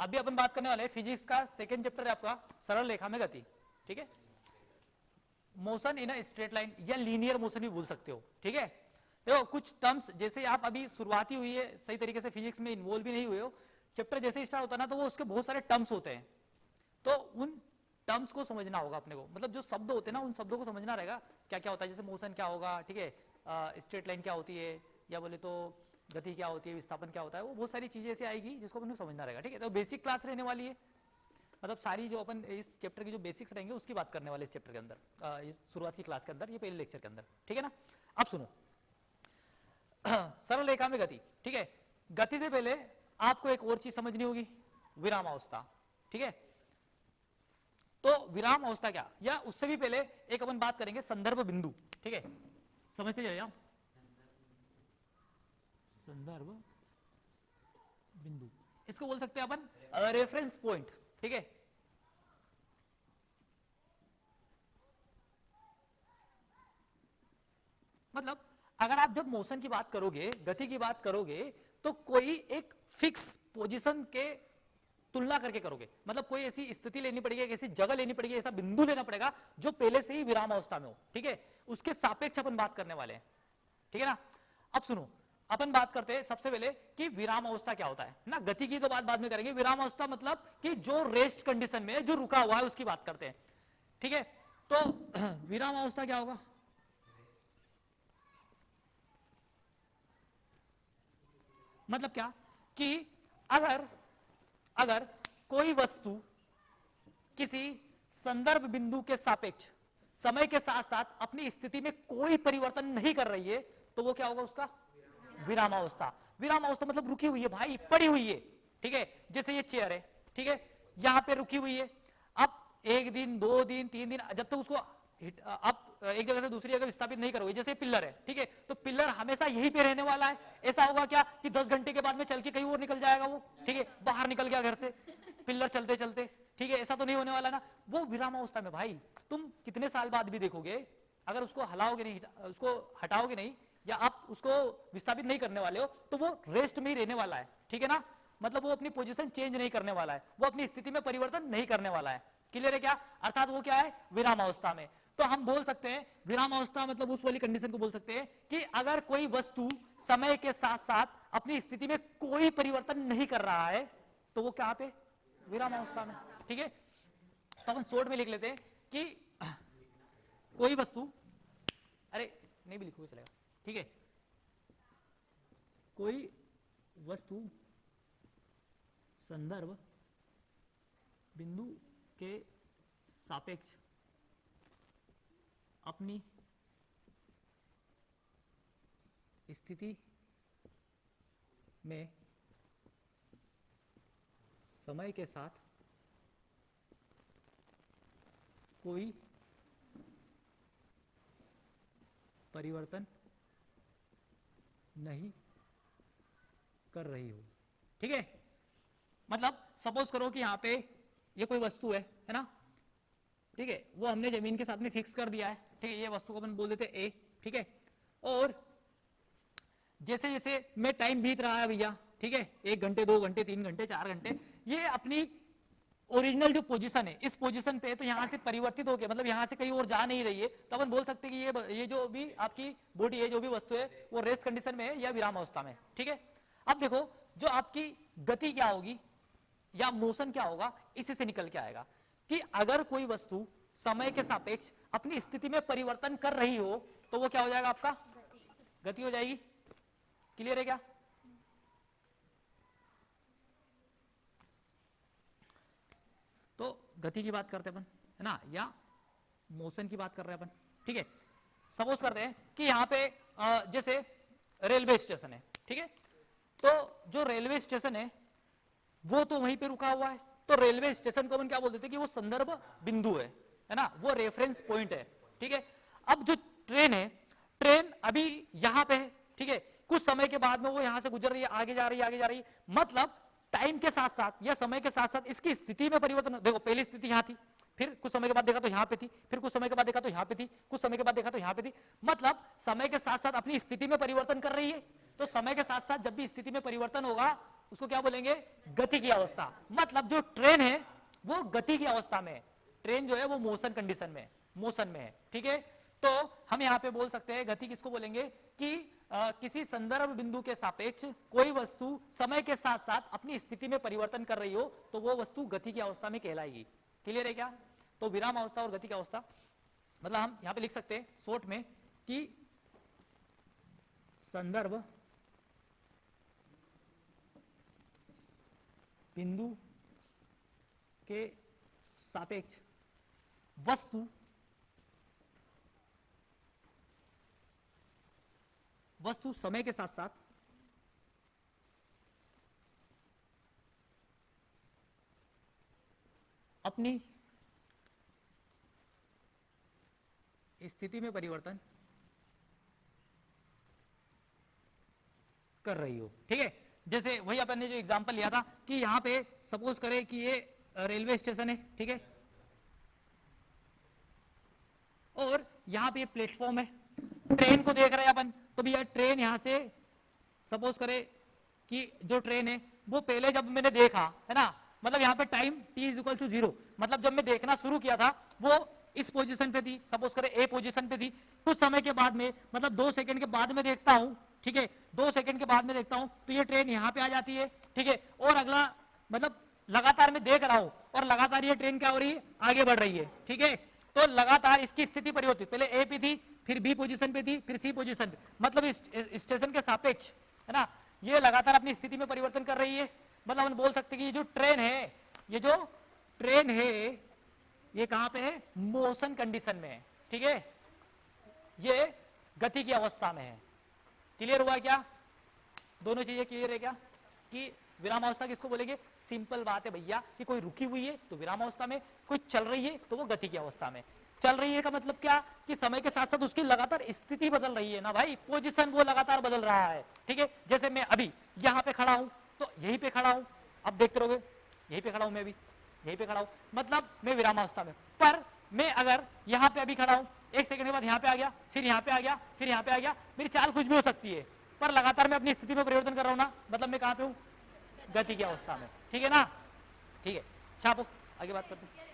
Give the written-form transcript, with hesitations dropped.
अभी अपन बात करने वाले हैं फिजिक्स का सेकंड चैप्टर है आपका सरल रेखा में गति, ठीक है। Motion in a straight line या लीनियर मोशन भी बोल सकते हो, ठीक है। देखो कुछ टर्म्स, जैसे आप अभी शुरुआती हुई है, सही तरीके से फिजिक्स में इन्वॉल्व भी नहीं हुए हो, चैप्टर जैसे स्टार्ट होता है ना तो वो उसके बहुत सारे टर्म्स होते हैं, तो उन टर्म्स को समझना होगा अपने को, मतलब जो शब्द होते हैं ना उन शब्दों को समझना रहेगा क्या क्या होता है, जैसे मोशन क्या होगा, ठीक है, स्ट्रेट लाइन क्या होती है, या बोले तो गति क्या होती है, विस्थापन क्या होता है, वो बहुत सारी चीजें ऐसे आएगी जिसको अपन को समझना रहेगा, ठीक है। तो बेसिक क्लास रहने वाली है, मतलब सारी जो अपन इस चैप्टर की जो बेसिक्स रहेंगे उसकी बात करने वाले इस चैप्टर के अंदर, इस शुरुआत की क्लास के अंदर, ये पहले लेक्चर के अंदर, ठीक है ना। अब सुनो सरल रेखा में गति, ठीक है। गति से पहले आपको एक और चीज समझनी होगी, विराम अवस्था, ठीक है। तो विराम अवस्था क्या, या उससे भी पहले एक अपन बात करेंगे संदर्भ बिंदु, ठीक है, समझते चले जाओ। संदर्भ बिंदु, इसको बोल सकते हैं अपन रेफरेंस पॉइंट, ठीक है। मतलब अगर आप जब मोशन की बात करोगे, गति की बात करोगे, तो कोई एक फिक्स पोजीशन के तुलना करके करोगे, मतलब कोई ऐसी स्थिति लेनी पड़ेगी, एक ऐसी जगह लेनी पड़ेगी, ऐसा बिंदु लेना पड़ेगा जो पहले से ही विराम अवस्था में हो, ठीक है। उसके सापेक्ष अपन बात करने वाले हैं, ठीक है ना। अब सुनो, अपन बात करते हैं सबसे पहले कि विराम अवस्था क्या होता है ना, गति की तो बात बाद में करेंगे, विराम अवस्था मतलब कि जो रेस्ट कंडीशन में जो रुका हुआ है उसकी बात करते हैं, ठीक है। तो विराम अवस्था क्या होगा, मतलब क्या कि अगर कोई वस्तु किसी संदर्भ बिंदु के सापेक्ष समय के साथ साथ अपनी स्थिति में कोई परिवर्तन नहीं कर रही है तो वो क्या होगा, उसका विराम अवस्था। विराम अवस्था मतलब रुकी हुई है भाई, पड़ी हुई है, ठीक है। जैसे ये चेयर है, ठीक है, यहां पे रुकी हुई है, अब 1 दिन 2 दिन 3 दिन जब तक उसको आप एक जगह से दूसरी जगह विस्थापित नहीं करोगे, जैसे पिलर है, ठीक है, तो पिलर हमेशा यहीं पे रहने वाला है। ऐसा होगा क्या कि 10 घंटे के बाद में चल के कहीं और निकल जाएगा वो, ठीक है, बाहर निकल गया घर से पिलर चलते चलते, ठीक है, ऐसा तो नहीं होने वाला ना। वो विराम अवस्था में भाई तुम कितने साल बाद भी देखोगे, अगर उसको हलाओगे नहीं, उसको हटाओगे नहीं, या आप उसको विस्थापित नहीं करने वाले हो, तो वो रेस्ट में ही रहने वाला है, ठीक है ना। मतलब वो अपनी पोजीशन चेंज नहीं करने वाला है, वो अपनी स्थिति में परिवर्तन नहीं करने वाला है, क्लियर है क्या। अर्थात वो क्या है, विराम अवस्था में। तो हम बोल सकते हैं विराम अवस्था मतलब उस वाली कंडीशन को बोल सकते हैं कि अगर कोई वस्तु समय के साथ साथ अपनी स्थिति में कोई परिवर्तन नहीं कर रहा है तो वो क्या पे, विराम अवस्था में, ठीक है। तो अपन शॉर्ट में लिख लेते हैं कि कोई वस्तु, अरे नहीं भी लिखोगे चलेगा, ठीक है, कोई वस्तु संदर्भ बिंदु के सापेक्ष अपनी स्थिति में समय के साथ कोई परिवर्तन नहीं कर रही हो, ठीक है। मतलब सपोज करो कि यहां पे ये कोई वस्तु है ना, ठीक है, वो हमने जमीन के साथ में फिक्स कर दिया है, ठीक है, ये वस्तु को अपन बोल देते ए, ठीक है। और जैसे जैसे में टाइम बीत रहा है भैया, ठीक है, 1 घंटे 2 घंटे 3 घंटे 4 घंटे, ये अपनी ओरिजिनल जो पोजीशन है इस पोजीशन पे, तो यहां से परिवर्तित होकर, मतलब यहां से कहीं और जा नहीं रही है, तो अपन बोल सकते हैं कि ये जो भी आपकी बॉडी है, जो भी वस्तु है, वो रेस्ट कंडीशन में है या विराम अवस्था में, ठीक है। अब देखो जो आपकी गति क्या होगी या मोशन क्या होगा, इसी से निकल के आएगा कि अगर कोई वस्तु समय के सापेक्ष अपनी स्थिति में परिवर्तन कर रही हो तो वो क्या हो जाएगा, आपका गति हो जाएगी, क्लियर है क्या। तो गति की बात करते हैं अपन, है ना, या मोशन की बात कर रहे हैं अपन, ठीक है। सपोज करते हैं कि यहाँ पे जैसे रेलवे स्टेशन है, ठीक है, तो जो रेलवे स्टेशन है वो तो वहीं पे रुका हुआ है, तो रेलवे स्टेशन को अपन क्या बोल देते हैं कि वो संदर्भ बिंदु है ना, वो रेफरेंस पॉइंट है, ठीक है। अब जो ट्रेन है, ट्रेन अभी यहाँ पे है, ठीक है, कुछ समय के बाद में वो यहां से गुजर रही है, आगे जा रही है, आगे जा रही है, मतलब टाइम के साथ साथ या समय के साथ साथ इसकी स्थिति में परिवर्तन। देखो पहली स्थिति यहां थी, फिर कुछ समय के बाद देखा तो यहां पे थी, फिर कुछ समय के बाद देखा तो यहां पे थी, कुछ समय के बाद देखा तो यहां पे थी, मतलब समय के साथ साथ अपनी स्थिति में परिवर्तन कर रही है। तो समय के साथ साथ जब भी स्थिति में परिवर्तन होगा उसको क्या बोलेंगे, गति की अवस्था। मतलब जो ट्रेन है वो गति की अवस्था में है, ट्रेन जो है वो मोशन कंडीशन में, मोशन में है, ठीक है। तो हम यहां पे बोल सकते हैं गति किसको बोलेंगे कि किसी संदर्भ बिंदु के सापेक्ष कोई वस्तु समय के साथ साथ अपनी स्थिति में परिवर्तन कर रही हो तो वो वस्तु गति की अवस्था में कहलाएगी। क्लियर है क्या? तो विराम अवस्था और गति की अवस्था, मतलब हम यहां पे लिख सकते हैं शॉर्ट में कि संदर्भ बिंदु के सापेक्ष वस्तु समय के साथ साथ अपनी स्थिति में परिवर्तन कर रही हो, ठीक है। जैसे वही अपन ने जो एग्जांपल लिया था कि यहां पे सपोज करें कि ये रेलवे स्टेशन है, ठीक है, और यहां पे प्लेटफॉर्म है, ट्रेन को देख रहे हैं अपन, तो भैया ट्रेन यहां से सपोज करें कि जो ट्रेन है वो पहले जब मैंने देखा है ना, मतलब यहां पे time t is equal to 0, मतलब जब मैं देखना शुरू किया था वो इस पोजीशन पे थी, सपोज करें ए पोजीशन पे थी। कुछ समय के बाद में, मतलब 2 सेकंड के बाद में देखता हूं, ठीक है, 2 सेकंड के बाद में देखता हूं तो ये ट्रेन यहां पे आ जाती है, ठीक है, और अगला मतलब लगातार मैं देख रहा हूं और लगातार ये ट्रेन क्या हो रही है, आगे बढ़ रही है, ठीक है। तो लगातार इसकी स्थिति परिवर्तित, पहले ए पे थी, फिर बी पोजीशन पे थी, फिर सी पोजीशन पे, मतलब इस स्टेशन के सापेक्ष है ना, ये लगातार अपनी स्थिति में परिवर्तन कर रही है। मतलब हम बोल सकते हैं कि ये जो ट्रेन है, ये जो ट्रेन है ये कहां पे है, मोशन कंडीशन में है, ठीक है, ये गति की अवस्था में है। क्लियर हुआ क्या? दोनों चीजें क्लियर है क्या? कि विराम अवस्था किसको बोलेंगे? सिंपल बात है भैया कि कोई रुकी हुई है तो विराम अवस्था में, कोई चल रही है तो वो गति की अवस्था में। चल रही है का मतलब क्या कि समय के साथ साथ उसकी लगातार स्थिति बदल रही है ना भाई, पोजीशन वो लगातार बदल रहा है, ठीक है। जैसे मैं अभी यहां पे खड़ा हूं तो यहीं पे खड़ा हूं, अब देखते रहोगे यहीं पे खड़ा हूं, मैं भी यहीं पे खड़ा हूं, मतलब मैं विराम अवस्था में। पर मैं अगर यहां पे अभी खड़ा हूं, 1 सेकंड के बाद यहां पे आ गया, फिर यहां पे आ गया, फिर यहां पे आ गया, मेरी चाल कुछ भी हो सकती है, पर लगातार मैं अपनी स्थिति में परिवर्तन कर रहा हूं ना, मतलब मैं कहां पे हूं, गति की अवस्था में, ठीक है ना। ठीक है, छापो, आगे बात करते हैं।